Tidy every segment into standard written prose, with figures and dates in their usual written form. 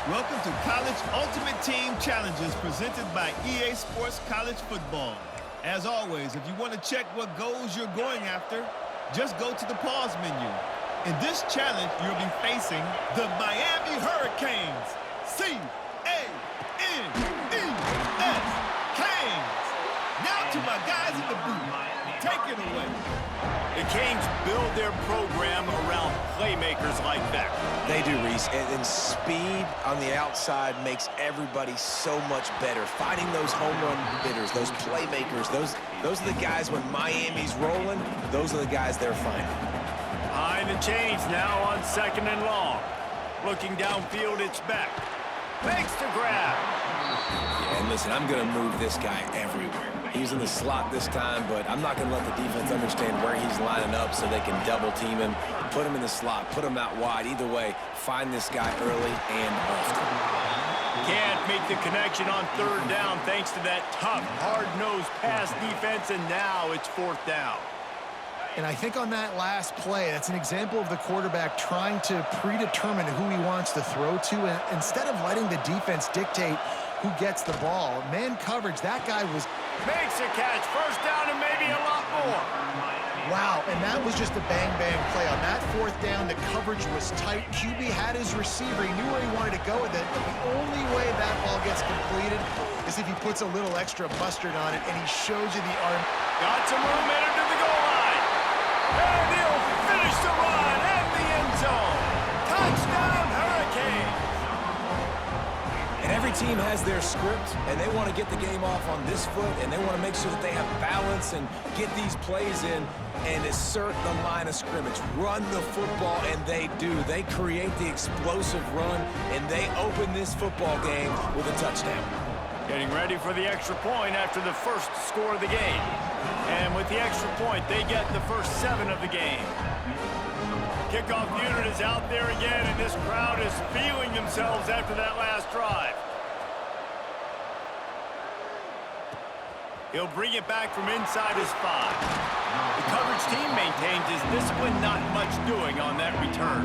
Welcome to College Ultimate Team Challenges presented by EA Sports College Football. As always, if you want to check what goals you're going after, just go to the pause menu. In this challenge, you'll be facing the Miami Hurricanes. C-A-N-E-S, Canes. Now to my guys in the booth. Take it away. The Canes build their program around playmakers like that. They do, Reese, and speed on the outside makes everybody so much better. Finding those home run hitters, those playmakers, those are the guys when Miami's rolling, those are the guys they're finding. Behind the chains now on 2nd and long. Looking downfield, it's Beck. Makes the grab. Yeah, and listen, I'm going to move this guy everywhere. He's in the slot this time, but I'm not going to let the defense understand where he's lining up so they can double team him, put him in the slot, put him out wide. Either way, find this guy early and often. Can't make the connection on 3rd down thanks to that tough, hard-nosed pass defense, and now it's 4th down. And I think on that last play, that's an example of the quarterback trying to predetermine who he wants to throw to, and instead of letting the defense dictate who gets the ball. Man coverage, that guy was... Makes a catch, 1st down and maybe a lot more. Wow, and that was just a bang-bang play. On that 4th down, the coverage was tight. QB had his receiver. He knew where he wanted to go with it, but the only way that ball gets completed is if he puts a little extra mustard on it, and he shows you the arm. Got some room, entered to the goal line. And he'll finish the run and the end zone. Touchdown, Hurricanes. And every team has their script, and they want to get the game off on this foot, and they want to make sure that they have balance and get these plays in and assert the line of scrimmage. Run the football, and they do. They create the explosive run, and they open this football game with a touchdown. Getting ready for the extra point after the first score of the game. And with the extra point, they get the first 7 of the game. Kickoff unit is out there again, and this crowd is feeling themselves after that last drive. He'll bring it back from inside his 5. The coverage team maintains his discipline, not much doing on that return.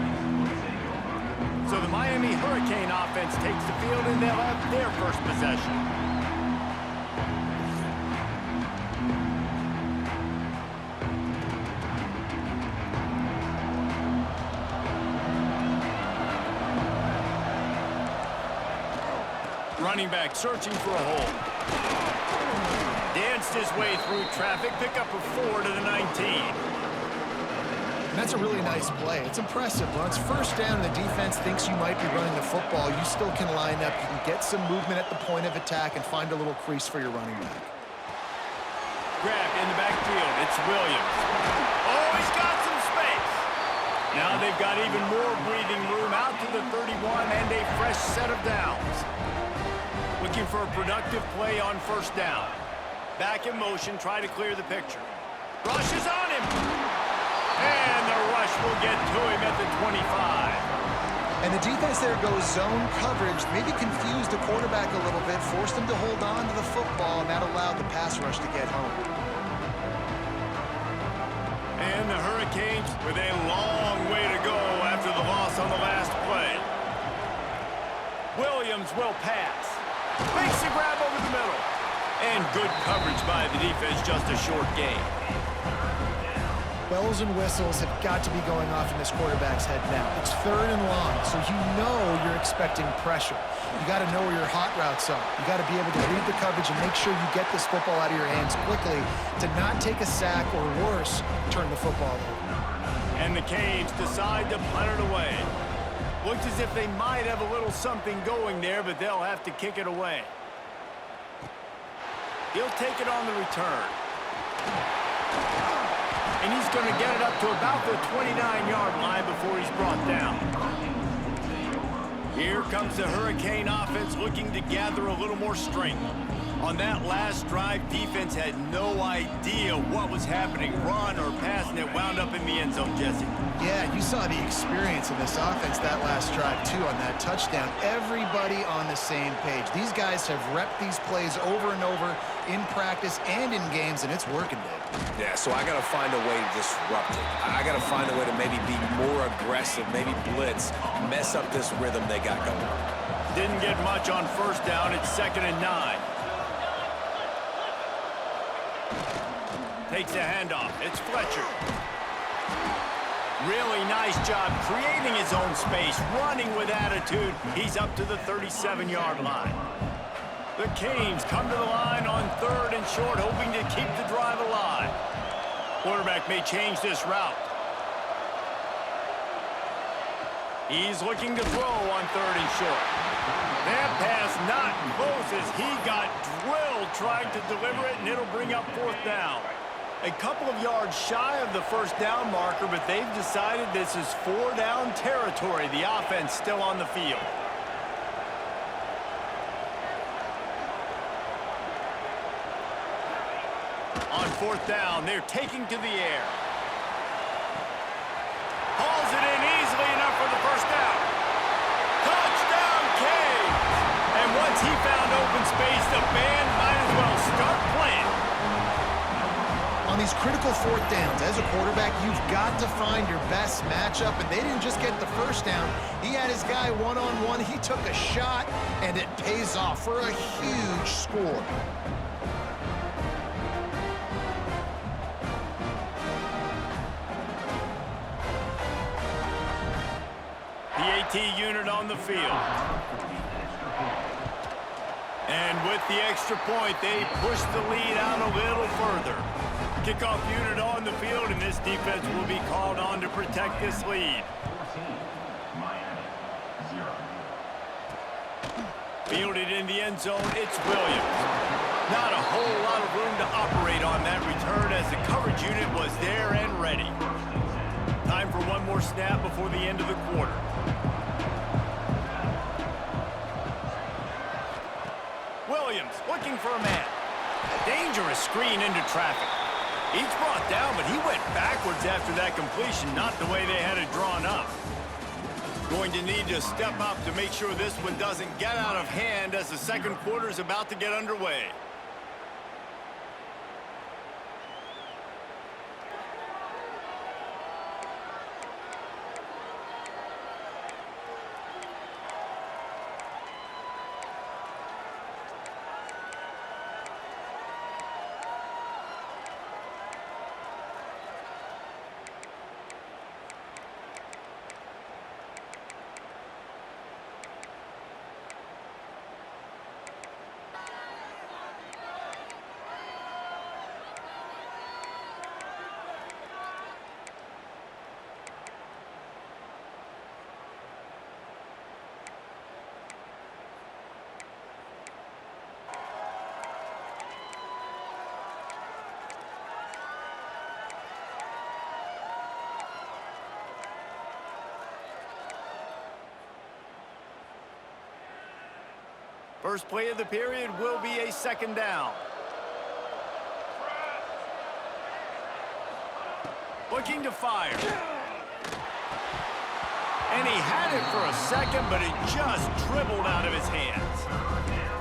So the Miami Hurricane offense takes the field, and they'll have their first possession. Running back searching for a hole. Danced his way through traffic, pick up a 4 to the 19. And that's a really nice play. It's impressive. When it's 1st down and the defense thinks you might be running the football, you still can line up. You can get some movement at the point of attack and find a little crease for your running back. Grab in the backfield. It's Williams. Oh, he's got some space. Now they've got even more breathing room out to the 31 and a fresh set of downs. Looking for a productive play on 1st down. Back in motion, try to clear the picture. Rush is on him. And the rush will get to him at the 25. And the defense there goes zone coverage, maybe confused the quarterback a little bit, forced him to hold on to the football, and that allowed the pass rush to get home. And the Hurricanes with a long way to go after the loss on the last play. Williams will pass. Makes a grab over the middle. And good coverage by the defense, just a short gain. Bells and whistles have got to be going off in this quarterback's head now. It's 3rd and long, so you know you're expecting pressure. You got to know where your hot routes are. You got to be able to read the coverage and make sure you get this football out of your hands quickly to not take a sack or worse, turn the football over. And the Canes decide to punt it away. Looks as if they might have a little something going there, but they'll have to kick it away. He'll take it on the return. And he's going to get it up to about the 29-yard line before he's brought down. Here comes the Hurricane offense looking to gather a little more strength. On that last drive, defense had no idea what was happening, run or pass, and it wound up in the end zone, Jesse. Yeah, you saw the experience in this offense that last drive, too, on that touchdown. Everybody on the same page. These guys have repped these plays over and over in practice and in games, and it's working, Dave. Yeah, so I got to find a way to disrupt it. I got to find a way to maybe be more aggressive, maybe blitz, mess up this rhythm they got going. Didn't get much on first down. It's 2nd and 9. Takes a handoff. It's Fletcher. Really nice job creating his own space, running with attitude. He's up to the 37-yard line. The Canes come to the line on 3rd and short, hoping to keep the drive alive. Quarterback may change this route. He's looking to throw on 3rd and short. That pass not close as he got drilled trying to deliver it, and it'll bring up 4th down. A couple of yards shy of the first down marker, but they've decided this is 4-down territory. The offense still on the field. On 4th down, they're taking to the air. Hauls it in easily enough for the first down. Touchdown, Canes! And once he found open space, the band might as well start playing. On these critical 4th downs, as a quarterback, you've got to find your best matchup, and they didn't just get the first down. He had his guy one-on-one. He took a shot, and it pays off for a huge score. The AT unit on the field. And with the extra point, they push the lead out a little further. Kickoff unit on the field, and this defense will be called on to protect this lead. Fielded in the end zone, it's Williams. Not a whole lot of room to operate on that return as the coverage unit was there and ready. Time for one more snap before the end of the quarter. Williams looking for a man. A dangerous screen into traffic. He's brought down, but he went backwards after that completion, not the way they had it drawn up. Going to need to step up to make sure this one doesn't get out of hand as the second quarter is about to get underway. First play of the period will be a 2nd down. Looking to fire. And he had it for a second, but it just dribbled out of his hands.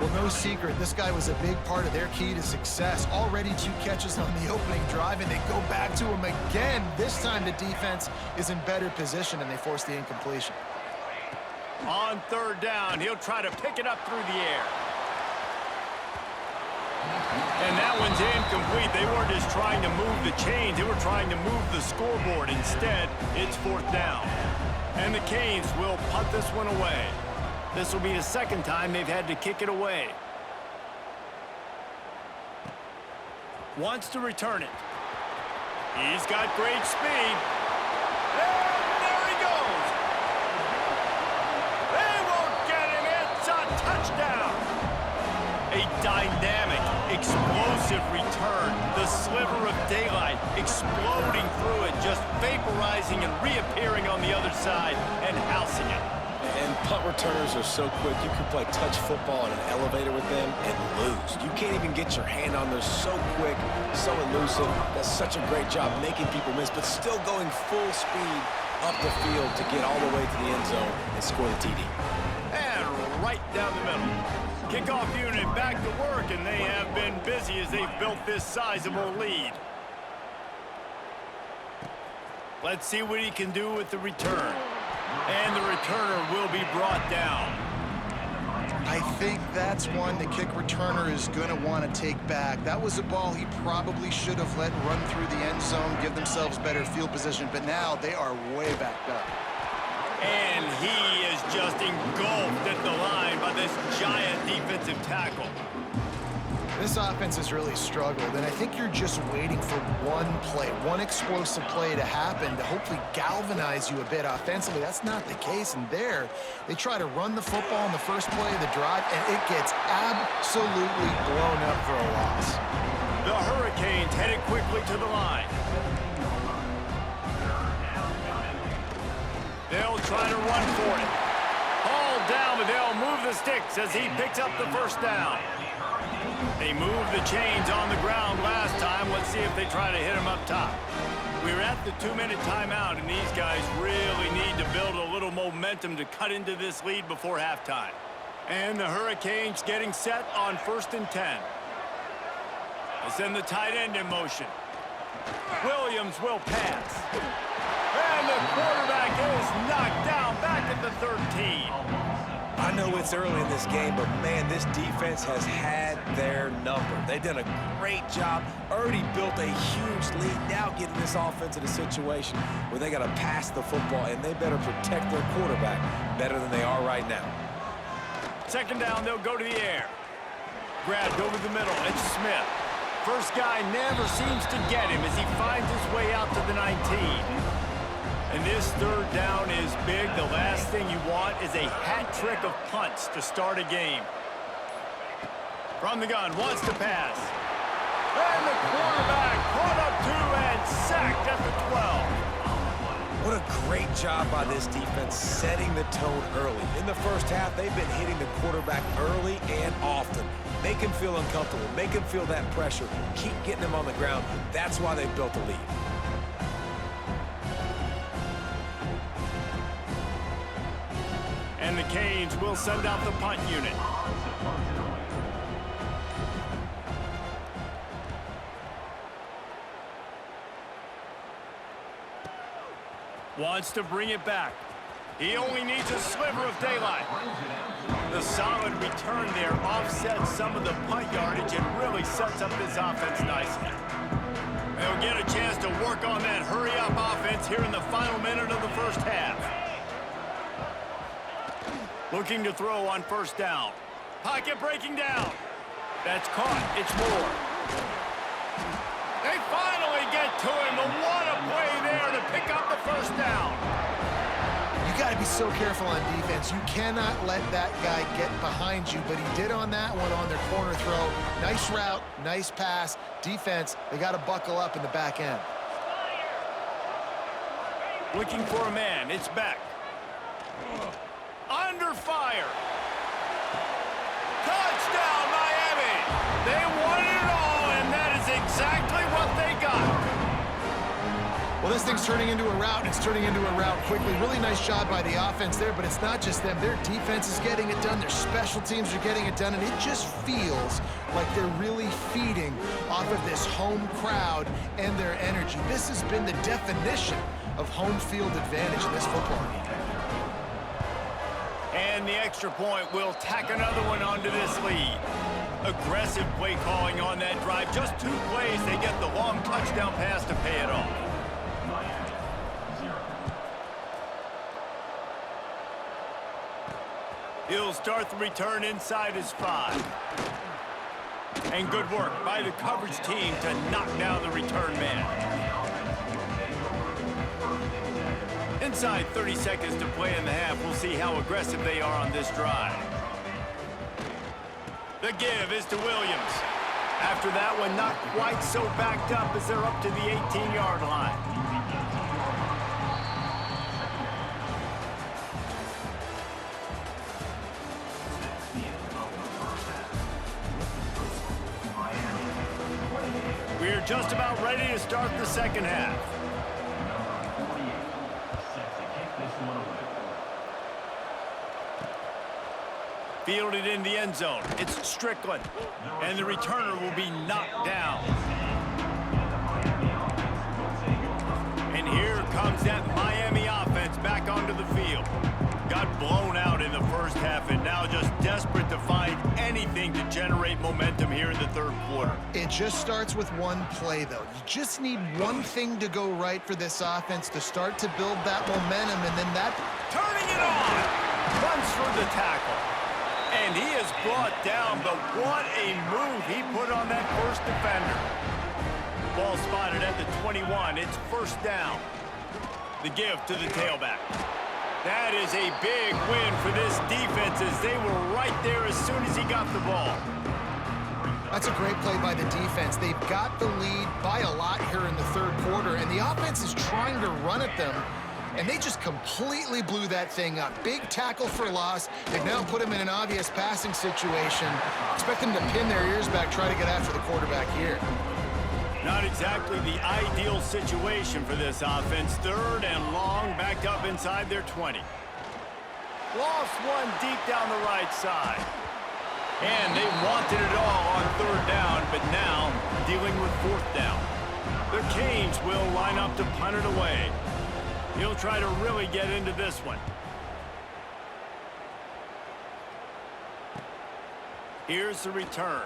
Well, no secret, this guy was a big part of their key to success. Already 2 catches on the opening drive, and they go back to him again. This time the defense is in better position, and they force the incompletion. On 3rd down, he'll try to pick it up through the air. And that one's incomplete. They weren't just trying to move the chains. They were trying to move the scoreboard. Instead, it's 4th down. And the Canes will punt this one away. This will be the 2nd time they've had to kick it away. Wants to return it. He's got great speed. And there he goes. They won't get him. It's a touchdown. A dynamic, explosive return. The sliver of daylight exploding through it, just vaporizing and reappearing on the other side and housing it. And punt returners are so quick. You can play touch football in an elevator with them and lose. You can't even get your hand on them. So quick, so elusive. Does such a great job making people miss, but still going full speed up the field to get all the way to the end zone and score the TD. And right down the middle. Kickoff unit back to work, and they have been busy as they've built this sizable lead. Let's see what he can do with the return. And the returner will be brought down. I think that's one the kick returner is going to want to take back. That was a ball he probably should have let run through the end zone, give themselves better field position, but now they are way backed up. And he is just engulfed at the line by this giant defensive tackle. This offense has really struggled, and I think you're just waiting for one play, one explosive play to happen to hopefully galvanize you a bit offensively. That's not the case, and there, they try to run the football in the first play of the drive, and it gets absolutely blown up for a loss. The Hurricanes headed quickly to the line. They'll try to run for it. Hauled down, but they'll move the sticks as he picks up the first down. They moved the chains on the ground last time. Let's see if they try to hit him up top. We're at the 2-minute timeout, and these guys really need to build a little momentum to cut into this lead before halftime. And the Hurricanes getting set on 1st and 10. They send the tight end in motion. Williams will pass. And the quarterback is knocked down back at the 13. I know it's early in this game, but, man, this defense has had their number. They've done a great job, already built a huge lead, now getting this offense in a situation where they got to pass the football, and they better protect their quarterback better than they are right now. 2nd down, they'll go to the air. Grabbed over the middle. It's Smith. First guy never seems to get him as he finds his way out to the 19. And this 3rd down is big. The last thing you want is a hat trick of punts to start a game. From the gun, wants to pass. And the quarterback caught up to and sacked at the 12. What a great job by this defense setting the tone early. In the first half, they've been hitting the quarterback early and often. Make him feel uncomfortable. Make him feel that pressure. Keep getting him on the ground. That's why they've built the lead. And the Canes will send out the punt unit. Wants to bring it back. He only needs a sliver of daylight. The solid return there offsets some of the punt yardage and really sets up this offense nicely. They'll get a chance to work on that hurry-up offense here in the final minute of the first half. Looking to throw on 1st down. Pocket breaking down. That's caught. It's Moore. They finally get to him. But what a play there to pick up the 1st down. You got to be so careful on defense. You cannot let that guy get behind you, but he did on that one on their corner throw. Nice route, nice pass. Defense, they got to buckle up in the back end. Looking for a man. It's Beck. Under fire. Touchdown, Miami. They won it all, and that is exactly what they got. Well, this thing's turning into a rout, and it's turning into a rout quickly. Really nice job by the offense there, but it's not just them. Their defense is getting it done. Their special teams are getting it done, and it just feels like they're really feeding off of this home crowd and their energy. This has been the definition of home field advantage in this football game. And the extra point will tack another one onto this lead. Aggressive play calling on that drive. Just 2 plays, they get the long touchdown pass to pay it off. He'll start the return inside his 5. And good work by the coverage team to knock down the return man. Inside 30 seconds to play in the half. We'll see how aggressive they are on this drive. The give is to Williams. After that one, not quite so backed up as they're up to the 18-yard line. We're just about ready to start the second half. Fielded in the end zone. It's Strickland. And the returner will be knocked down. And here comes that Miami offense back onto the field. Got blown out in the first half and now just desperate to generate momentum here in the third quarter. It just starts with one play, though. You just need one thing to go right for this offense to start to build that momentum, and then that... Turning it on! Runs through the tackle. And he is brought down, but what a move he put on that first defender. Ball spotted at the 21. It's first down. The give to the tailback. That is a big win for this defense as they were right there as soon as he got the ball. That's a great play by the defense. They've got the lead by a lot here in the third quarter, and the offense is trying to run at them, and they just completely blew that thing up. Big tackle for loss. They've now put him in an obvious passing situation. Expect them to pin their ears back, try to get after the quarterback here. Not exactly the ideal situation for this offense. Third and long, backed up inside their 20. Lost one deep down the right side. And they wanted it all on third down, but now dealing with fourth down. The Canes will line up to punt it away. He'll try to really get into this one. Here's the return.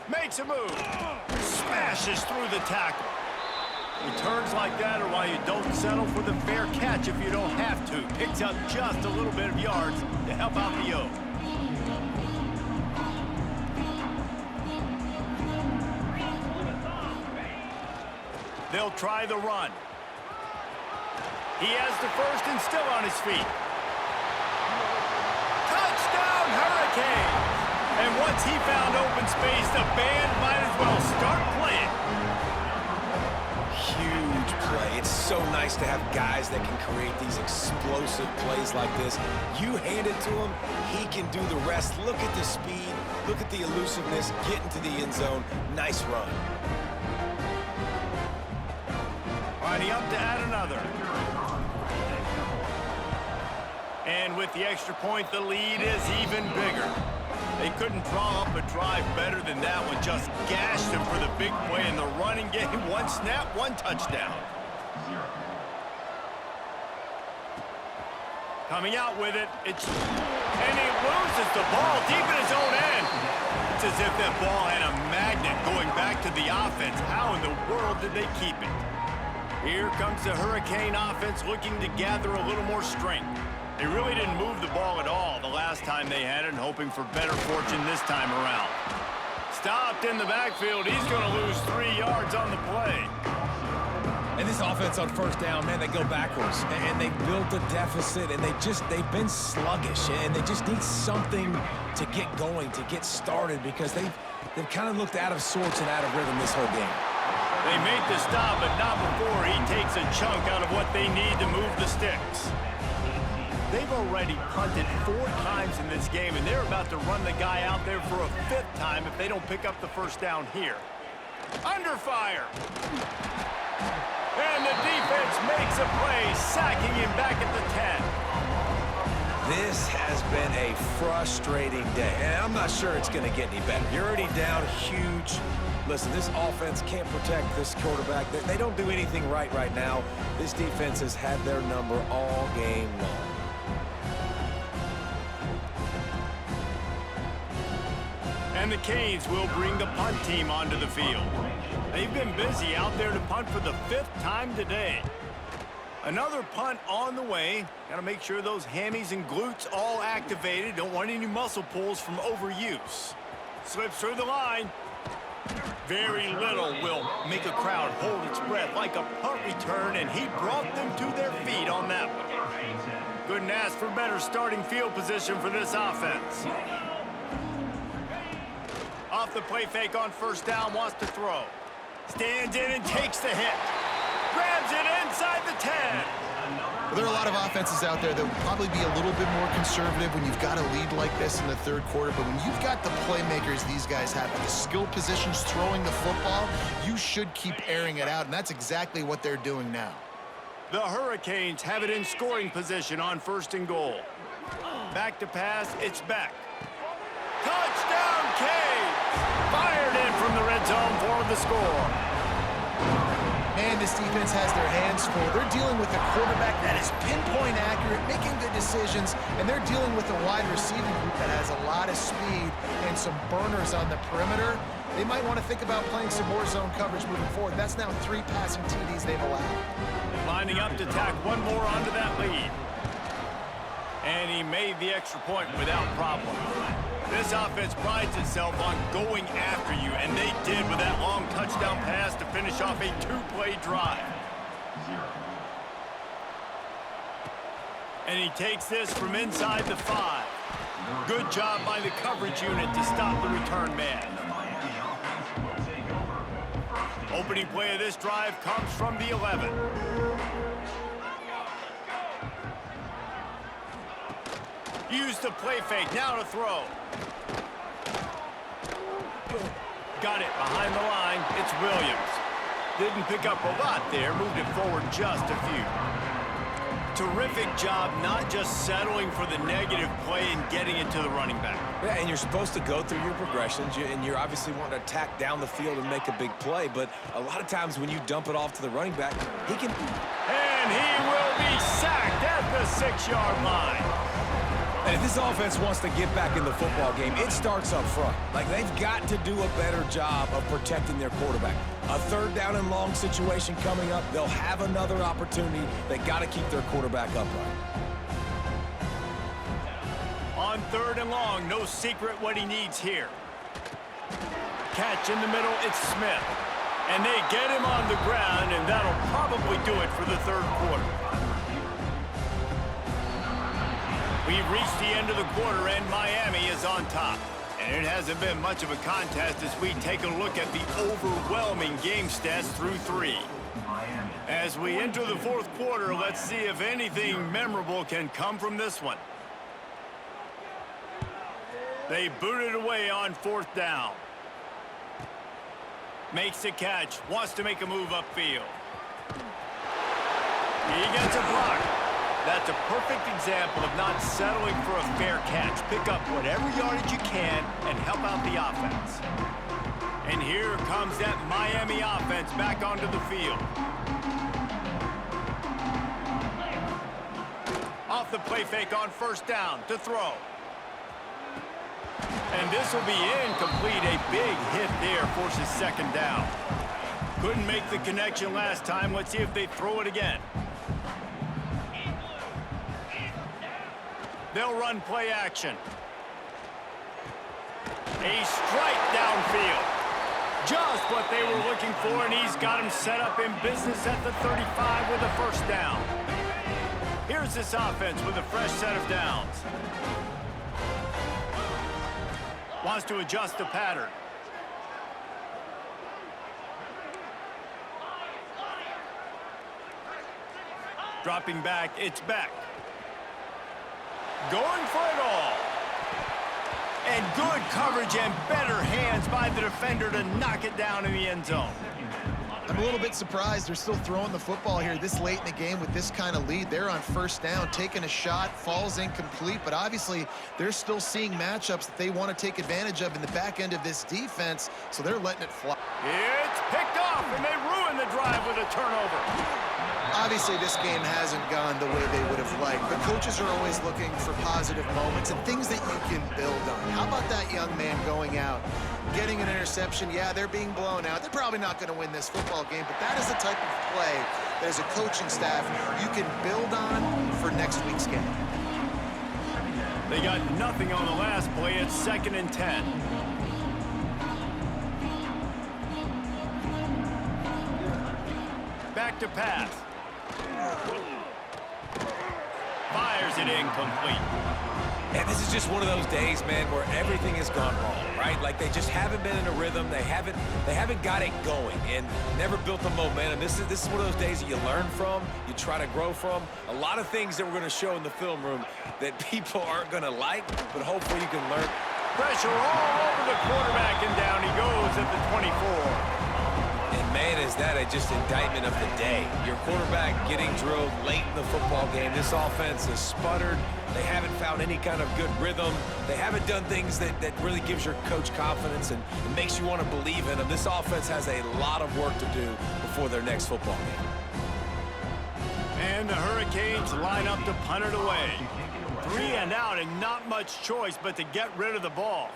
Makes a move. Smashes through the tackle. Returns like that are why you don't settle for the fair catch if you don't have to. Picks up just a little bit of yards to help out the O. They'll try the run. He has the first and still on his feet. Touchdown, Hurricanes! And once he found open space, the band might as well start playing. Huge play. It's so nice to have guys that can create these explosive plays like this. You hand it to him, he can do the rest. Look at the speed. Look at the elusiveness. Get into the end zone. Nice run. Alrighty, up to add another. And with the extra point, the lead is even bigger. They couldn't draw up a drive better than that one. Just gashed him for the big play in the running game. One snap, one touchdown. Coming out with it. And he loses the ball deep in his own end. It's as if that ball had a magnet going back to the offense. How in the world did they keep it? Here comes the Hurricane offense looking to gather a little more strength. They really didn't move the ball at all the last time they had it, and hoping for better fortune this time around. Stopped in the backfield. He's going to lose 3 yards on the play. And this offense on first down, man, they go backwards. And they built a deficit, and they've been sluggish. And they just need something to get going, to get started, because they've kind of looked out of sorts and out of rhythm this whole game. They make the stop, but not before he takes a chunk out of what they need to move the sticks. They've already punted 4 times in this game, and they're about to run the guy out there for a 5th time if they don't pick up the first down here. Under fire. And the defense makes a play, sacking him back at the 10. This has been a frustrating day, and I'm not sure it's going to get any better. You're already down huge. Listen, this offense can't protect this quarterback. They don't do anything right now. This defense has had their number all game long. And the Canes will bring the punt team onto the field. They've been busy out there to punt for the 5th time today. Another punt on the way. Got to make sure those hammies and glutes all activated. Don't want any muscle pulls from overuse. Slips through the line. Very little will make a crowd hold its breath like a punt return, and he brought them to their feet on that one. Couldn't ask for better starting field position for this offense. Off the play fake on first down, wants to throw. Stands in and takes the hit. Grabs it inside the 10. Well, there are a lot of offenses out there that will probably be a little bit more conservative when you've got a lead like this in the third quarter. But when you've got the playmakers these guys have at the skill positions throwing the football, you should keep airing it out, and that's exactly what they're doing now. The Hurricanes have it in scoring position on first and goal. Back to pass, it's back. Touchdown, Canes! Fired in from the red zone for the score. Man, this defense has their hands full. They're dealing with a quarterback that is pinpoint accurate, making good decisions, and they're dealing with a wide receiving group that has a lot of speed and some burners on the perimeter. They might want to think about playing some more zone coverage moving forward. That's now 3 passing TDs they've allowed. Lining up to tack one more onto that lead. And he made the extra point without problem. This offense prides itself on going after you, and they did with that long touchdown pass to finish off a 2-play drive. And he takes this from inside the 5. Good job by the coverage unit to stop the return man. Opening play of this drive comes from the 11. Use the play fake, now to throw. Got it behind the line, it's Williams. Didn't pick up a lot there, moved it forward just a few. Terrific job not just settling for the negative play and getting it to the running back. Yeah, and you're supposed to go through your progressions, and you're obviously wanting to attack down the field and make a big play, but a lot of times when you dump it off to the running back, he can... And he will be sacked at the 6-yard line. And if this offense wants to get back in the football game, it starts up front. Like, they've got to do a better job of protecting their quarterback. A 3rd down and long situation coming up, they'll have another opportunity. They got to keep their quarterback upright. On 3rd and long, no secret what he needs here. Catch in the middle, it's Smith. And they get him on the ground, and that'll probably do it for the 3rd quarter. We've reached the end of the quarter, and Miami is on top. And it hasn't been much of a contest as we take a look at the overwhelming game stats through 3. As we enter the 4th quarter, let's see if anything memorable can come from this one. They booted away on 4th down. Makes the catch, wants to make a move upfield. He gets a block. That's a perfect example of not settling for a fair catch. Pick up whatever yardage you can and help out the offense. And here comes that Miami offense back onto the field. Off the play fake on 1st down to throw. And this will be incomplete. A big hit there forces 2nd down. Couldn't make the connection last time. Let's see if they throw it again. They'll run play action. A strike downfield. Just what they were looking for, and he's got him set up in business at the 35 with a 1st down. Here's this offense with a fresh set of downs. Wants to adjust the pattern. Dropping back, it's Beck. Going for it all. And good coverage and better hands by the defender to knock it down in the end zone. I'm a little bit surprised they're still throwing the football here this late in the game with this kind of lead. They're on 1st down, taking a shot, falls incomplete, but obviously they're still seeing matchups that they want to take advantage of in the back end of this defense, so they're letting it fly. It's picked off, and they ruin the drive with a turnover. Obviously, this game hasn't gone the way they would have liked, but coaches are always looking for positive moments and things that you can build on. How about that young man going out, getting an interception? Yeah, they're being blown out. They're probably not going to win this football game, but that is the type of play that as a coaching staff you can build on for next week's game. They got nothing on the last play. It's 2nd and 10. Back to pass. Fires it incomplete. And this is just one of those days, man, where everything has gone wrong, right? Like, they just haven't been in a rhythm. They haven't got it going and never built the momentum. This is one of those days that you learn from, you try to grow from. A lot of things that we're going to show in the film room that people aren't going to like, but hopefully you can learn. Pressure all over the quarterback, and down he goes at the 24. And Man, is that just indictment of the day. Your quarterback getting drilled late in the football game. This offense has sputtered. They haven't found any kind of good rhythm. They haven't done things that really gives your coach confidence and makes you want to believe in them. This offense has a lot of work to do before their next football game. And the Hurricanes line up to punt it away. 3 and out and not much choice but to get rid of the ball.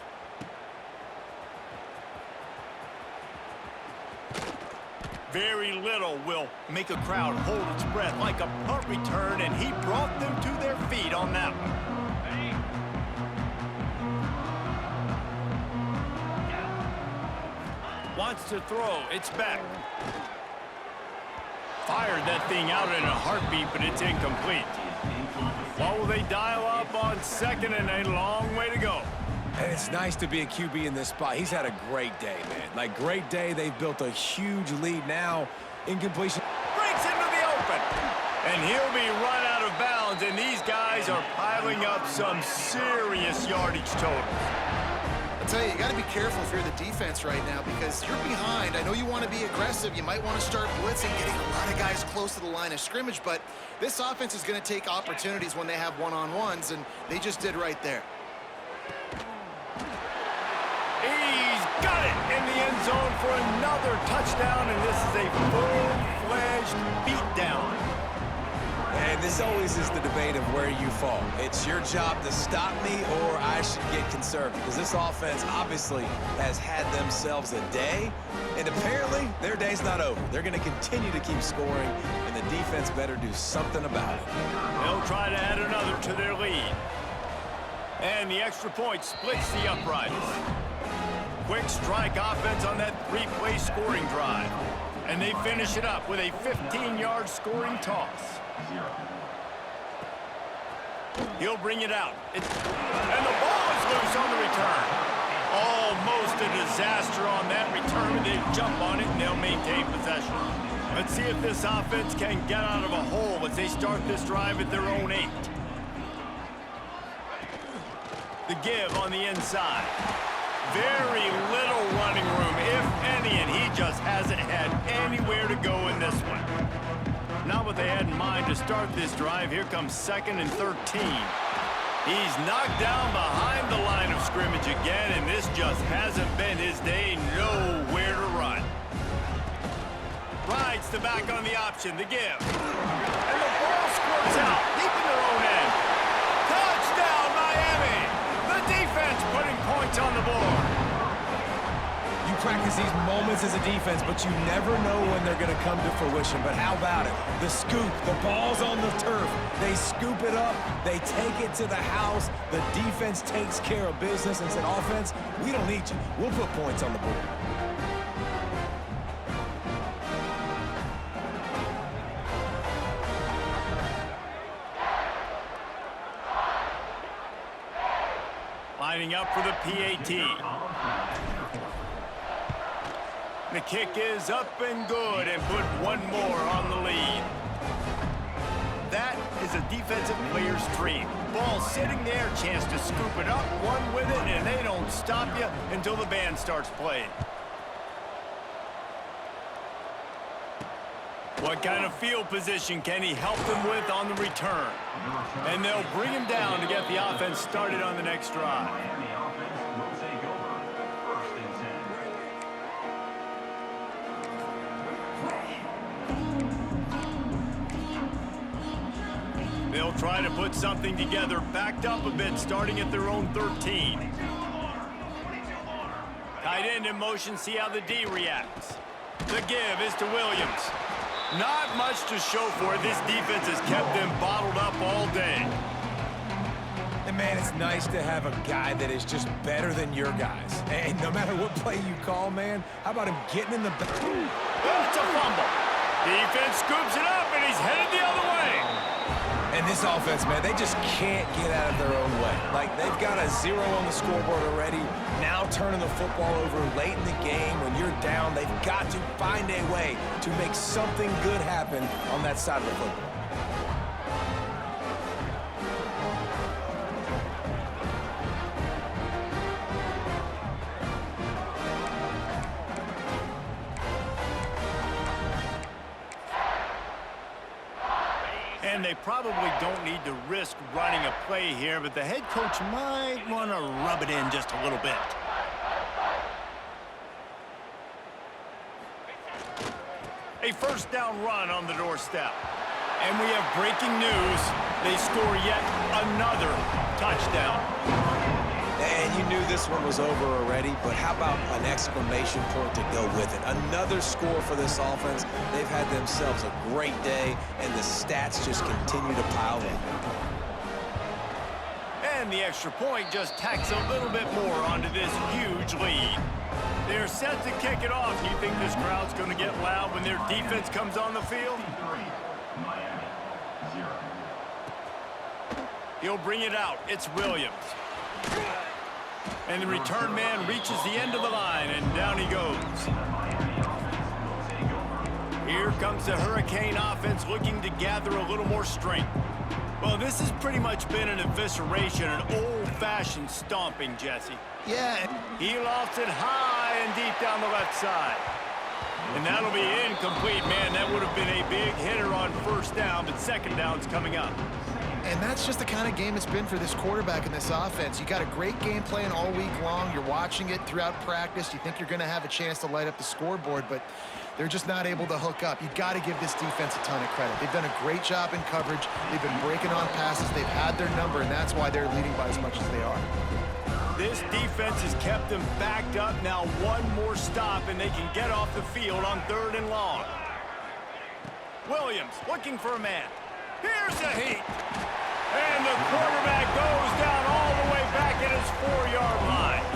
Very little will make a crowd hold its breath like a punt return, and he brought them to their feet on that one. Wants to throw. It's back. Fired that thing out in a heartbeat, but it's incomplete. Well, will they dial up on second and a long way to go? And it's nice to be a QB in this spot. He's had a great day, man. Like, great day. They've built a huge lead now. Incompletion. Breaks into the open. And he'll be run out of bounds, and these guys are piling up some serious yardage totals. I'll tell you got to be careful if you're the defense right now because you're behind. I know you want to be aggressive. You might want to start blitzing, getting a lot of guys close to the line of scrimmage, but this offense is going to take opportunities when they have one-on-ones, and they just did right there. He's got it in the end zone for another touchdown, and this is a full-fledged beatdown. And this always is the debate of where you fall. It's your job to stop me or I should get conservative because this offense obviously has had themselves a day, and apparently their day's not over. They're going to continue to keep scoring, and the defense better do something about it. They'll try to add another to their lead. And the extra point splits the uprights. Quick strike offense on that 3-play scoring drive. And they finish it up with a 15-yard scoring toss. He'll bring it out. And the ball is loose on the return. Almost a disaster on that return. They jump on it and they'll maintain possession. Let's see if this offense can get out of a hole as they start this drive at their own 8. The give on the inside. Very little running room, if any, and he just hasn't had anywhere to go in this one. Not what they had in mind to start this drive. Here comes 2nd and 13. He's knocked down behind the line of scrimmage again, and this just hasn't been his day. Nowhere to run. Rides the back on the option, the give. And the ball squirts out, deep in their own end. Touchdown, Miami! The defense putting points on the board. You practice these moments as a defense, but you never know when they're going to come to fruition. But how about it? The scoop, the ball's on the turf. They scoop it up. They take it to the house. The defense takes care of business and said, offense, we don't need you. We'll put points on the board. Lining up for the PAT. The kick is up and good and put one more on the lead. That is a defensive player's dream. Ball sitting there, chance to scoop it up, one with it, and they don't stop you until the band starts playing. What kind of field position can he help them with on the return? And they'll bring him down to get the offense started on the next drive. They'll try to put something together, backed up a bit, starting at their own 13. Tight end in motion, see how the D reacts. The give is to Williams. Not much to show for it. This defense has kept them bottled up all day. And, man, it's nice to have a guy that is just better than your guys. And no matter what play you call, man, how about him getting in the back? Well, it's a fumble. Defense scoops it up, and he's headed the other way. And this offense, man, they just can't get out of their own way. Like, they've got a 0 on the scoreboard already. Now turning the football over late in the game when you're down, they've got to find a way to make something good happen on that side of the football. And they probably don't need to risk running a play here, but the head coach might want to rub it in just a little bit. A first down run on the doorstep. And we have breaking news. They score yet another touchdown. And you knew this one was over already, but how about an exclamation point to go with it? Another score for this offense. They've had themselves a great day, and the stats just continue to pile in. And the extra point just tacks a little bit more onto this huge lead. They're set to kick it off. Do you think this crowd's going to get loud when their defense comes on the field? He'll bring it out. It's Williams. And the return man reaches the end of the line, and down he goes. Here comes the Hurricane offense looking to gather a little more strength. Well, this has pretty much been an evisceration, an old-fashioned stomping, Jesse. Yeah. He lofts it high and deep down the left side. And that'll be incomplete, man. That would have been a big hitter on first down, but second down's coming up. And that's just the kind of game it's been for this quarterback in this offense. You got a great game plan all week long. You're watching it throughout practice. You think you're going to have a chance to light up the scoreboard, but they're just not able to hook up. You got to give this defense a ton of credit. They've done a great job in coverage. They've been breaking on passes. They've had their number, and that's why they're leading by as much as they are. This defense has kept them backed up. Now one more stop, and they can get off the field on 3rd and long. Williams looking for a man. Here's the heat. And the quarterback goes down all the way back at his 4-yard line.